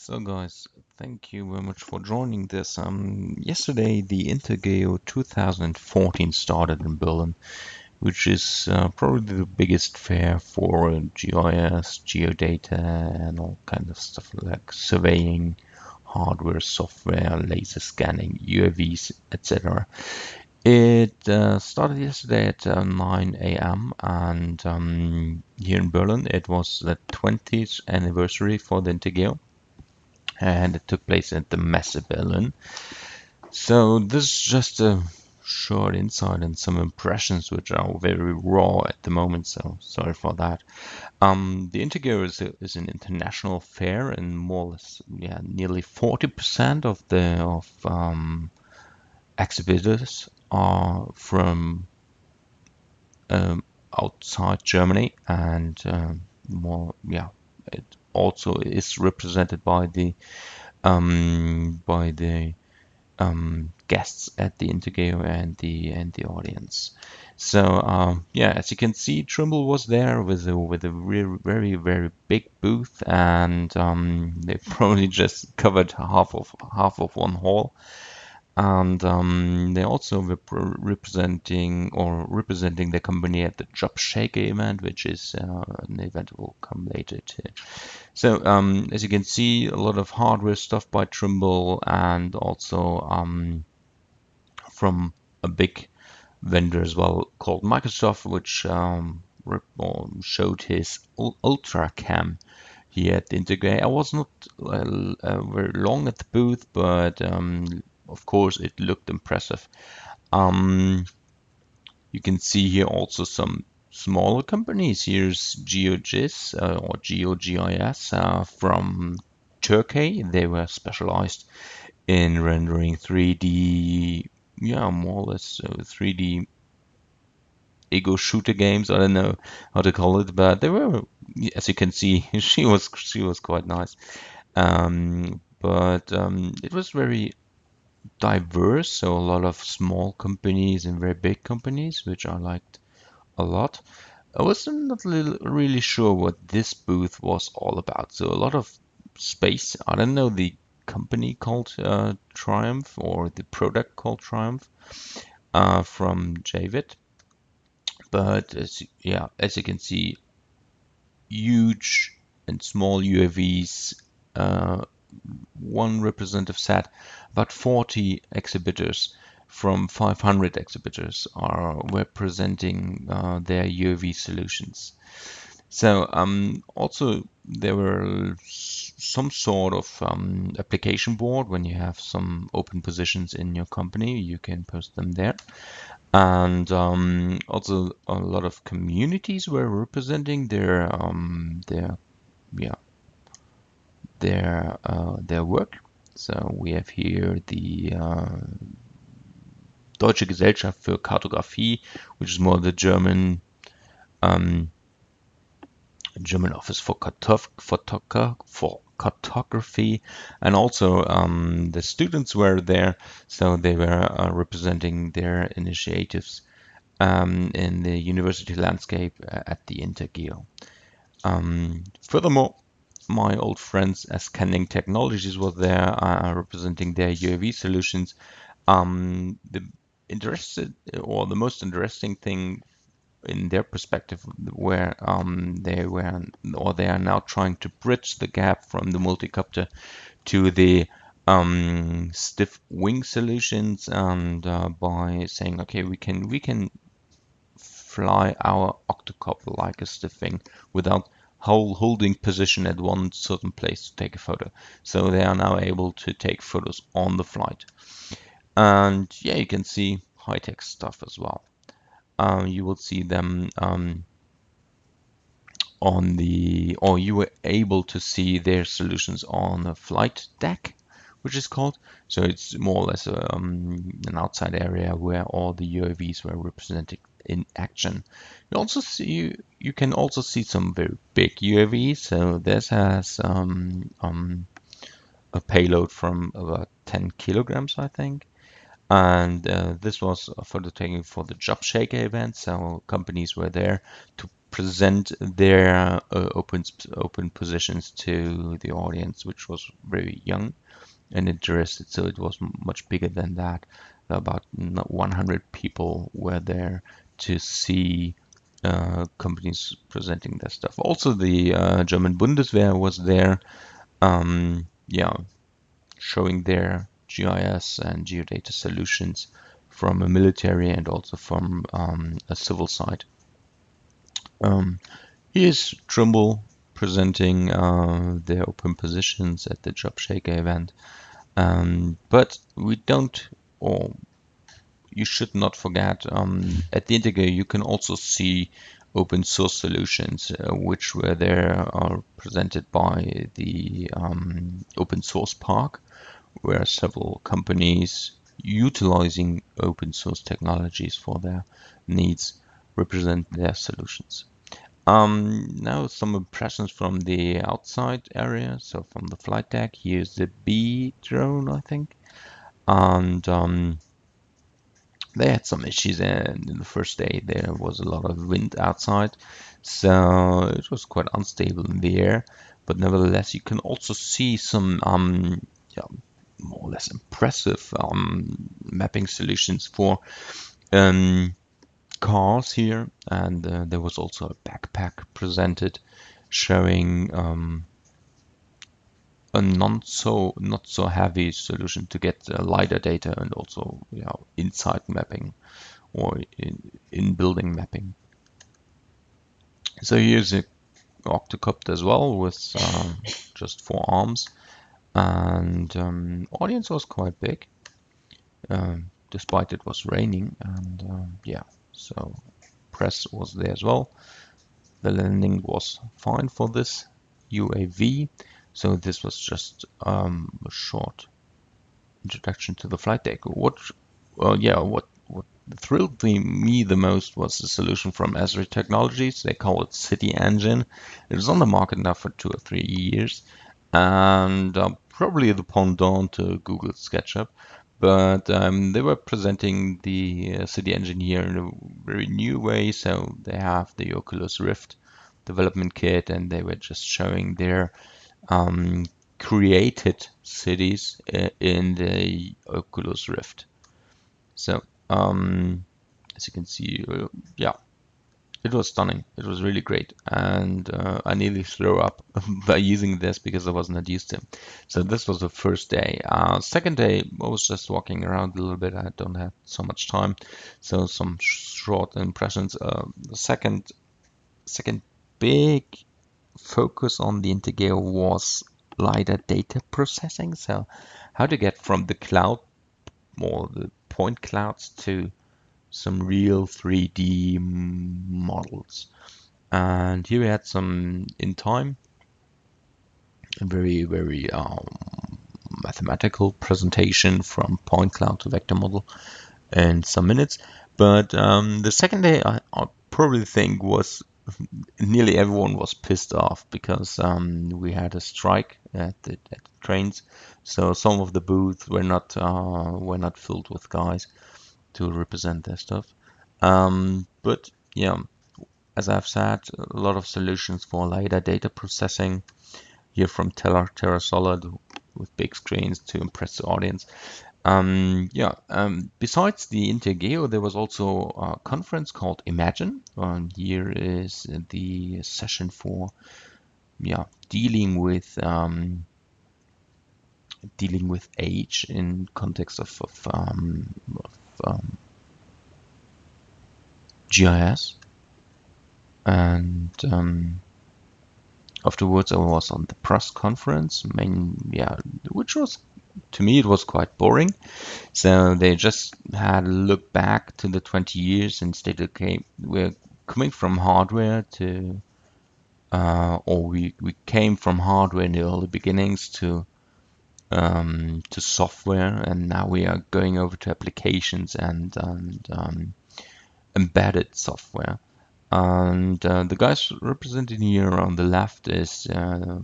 So guys, thank you very much for joining this. Yesterday the Intergeo 2014 started in Berlin, which is probably the biggest fair for GIS, geodata, and all kind of stuff like surveying, hardware, software, laser scanning, UAVs, etc. It started yesterday at 9 a.m. and here in Berlin it was the 20th anniversary for the Intergeo, and it took place at the Messe Berlin. So this is just a short insight and some impressions which are very raw at the moment, so sorry for that. The Intergeo is an international fair, and more or less, yeah, nearly 40% of the exhibitors are from um, outside Germany, and more, yeah, it also is represented by the guests at the Intergeo and the audience. So yeah, as you can see, Trimble was there with a very big booth, and they probably just covered half of one hall. And they also were representing the company at the Job Shaker event, which is an event we'll come later to. So as you can see, a lot of hardware stuff by Trimble, and also from a big vendor as well called Microsoft, which showed his Ultra Cam here at the Intergeo. I was not very long at the booth, but of course it looked impressive. Um, you can see here also some smaller companies. Here's GeoGIS or GeoGIS from Turkey. They were specialized in rendering 3D, yeah, more or less 3D ego shooter games. I don't know how to call it, but they were, as you can see, she was quite nice. But it was very diverse, so a lot of small companies and very big companies, which I liked a lot. I was not really sure what this booth was all about. So a lot of space. I don't know the company called Triumph or the product called Triumph from Javid. But yeah, as you can see, huge and small UAVs. One representative said about 40 exhibitors from 500 exhibitors were presenting their UAV solutions. So also there were some sort of application board. When you have some open positions in your company, you can post them there. And also a lot of communities were representing yeah their work. So we have here the Deutsche Gesellschaft für Kartografie, which is more the um, German office for cartography, and also the students were there, so they were representing their initiatives in the university landscape at the Intergeo. Furthermore, my old friends as Scanning Technologies was there representing their UAV solutions. The the most interesting thing in their perspective, where they are now trying to bridge the gap from the multicopter to the stiff wing solutions, and by saying, okay, we can fly our octocopter like a stiff wing without holding position at one certain place to take a photo. So they are now able to take photos on the flight. And yeah, you can see high-tech stuff as well. You will see them or you were able to see their solutions on a flight deck, which is called. So it's more or less an outside area where all the UAVs were represented in action. You can also see some very big UAVs. So this has a payload from about 10 kilograms, I think. And this was a photo taking for the Job Shaker event. So companies were there to present their open positions to the audience, which was very young and interested. So it was much bigger than that. About 100 people were there to see companies presenting their stuff. Also, the German Bundeswehr was there, yeah, showing their GIS and geodata solutions from a military and also from a civil side. Here's Trimble presenting their open positions at the Job Shaker event. But we don't, or you should not forget, at the Intergeo you can also see open source solutions, which were there are presented by the Open Source Park, where several companies utilizing open source technologies for their needs represent their solutions. Now some impressions from the outside area, so from the flight deck. Here's the B drone, I think, and they had some issues, and in the first day there was a lot of wind outside, so it was quite unstable in the air. But nevertheless, you can also see some yeah, more or less impressive mapping solutions for cars here, and there was also a backpack presented showing a not so heavy solution to get LiDAR data and also inside mapping or in building mapping. So here's a octocopter as well with just 4 arms, and audience was quite big, despite it was raining, and yeah, so press was there as well. The landing was fine for this UAV, so this was just a short introduction to the flight deck. What thrilled me the most was the solution from Esri Technologies. They call it City Engine. It was on the market now for 2 or 3 years, and probably the pendant to Google SketchUp. But they were presenting the City Engine here in a very new way. So they have the Oculus Rift development kit, and they were just showing their created cities in the Oculus Rift. So as you can see, yeah, it was stunning. It was really great, and I nearly threw up by using this because I was not used to. So this was the first day. Second day, I was just walking around a little bit. I don't have so much time, so some short impressions. The second big focus on the Intergeo was LiDAR data processing. So how to get from the cloud, or the point clouds, to some real 3D models. And here we had some in time, a very mathematical presentation from point cloud to vector model in some minutes. But the second day, I probably think was nearly everyone was pissed off because we had a strike at the trains, so some of the booths were not filled with guys to represent their stuff. But yeah, as I've said, a lot of solutions for LiDAR data processing here from Terra Solid with big screens to impress the audience. Besides the Intergeo, there was also a conference called Imagine. Here is the session for dealing with age in context of GIS, and afterwards I was on the press conference, which was, to me, it was quite boring. So they just had a look back to the 20 years and stated, okay, we're coming from hardware to, or we came from hardware in the early beginnings to software, and now we are going over to applications and embedded software. And the guys represented here on the left is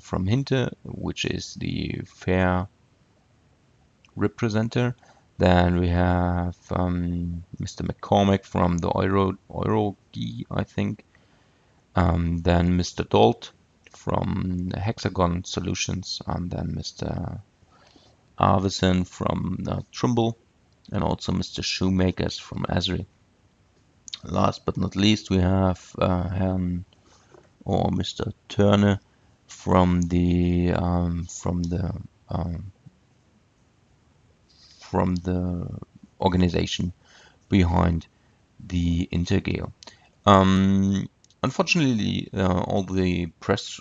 from Hinter, which is the fair representer. Then we have Mr. McCormick from the Eurogi, I think. Then Mr. Dolt from Hexagon Solutions, and then Mr. Arvesen from Trimble, and also Mr. Shoemakers from Esri. Last but not least, we have Herrn or Mr. Turner um, from the organization behind the Intergeo. Um, Unfortunately, all the press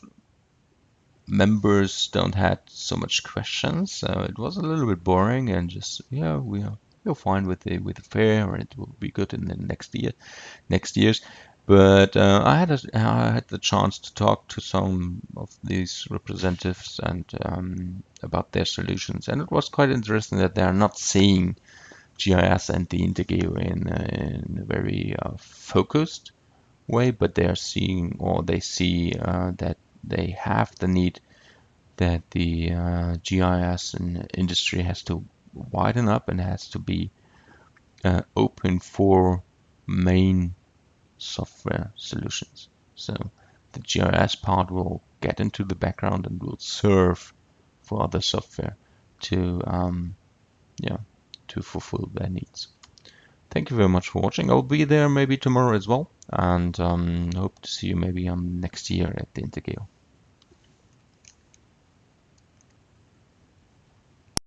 members don't had so much questions, so it was a little bit boring and just yeah, we're fine with the fair, and it will be good in the next years. But I had the chance to talk to some of these representatives and about their solutions, and it was quite interesting that they are not seeing GIS and the Intergeo in a very focused way, but they are seeing or they see that they have the need that the GIS industry has to widen up and has to be open for main software solutions. So the GIS part will get into the background and will serve for other software to yeah to fulfill their needs. Thank you very much for watching. I'll be there maybe tomorrow as well, and hope to see you maybe next year at the Intergeo.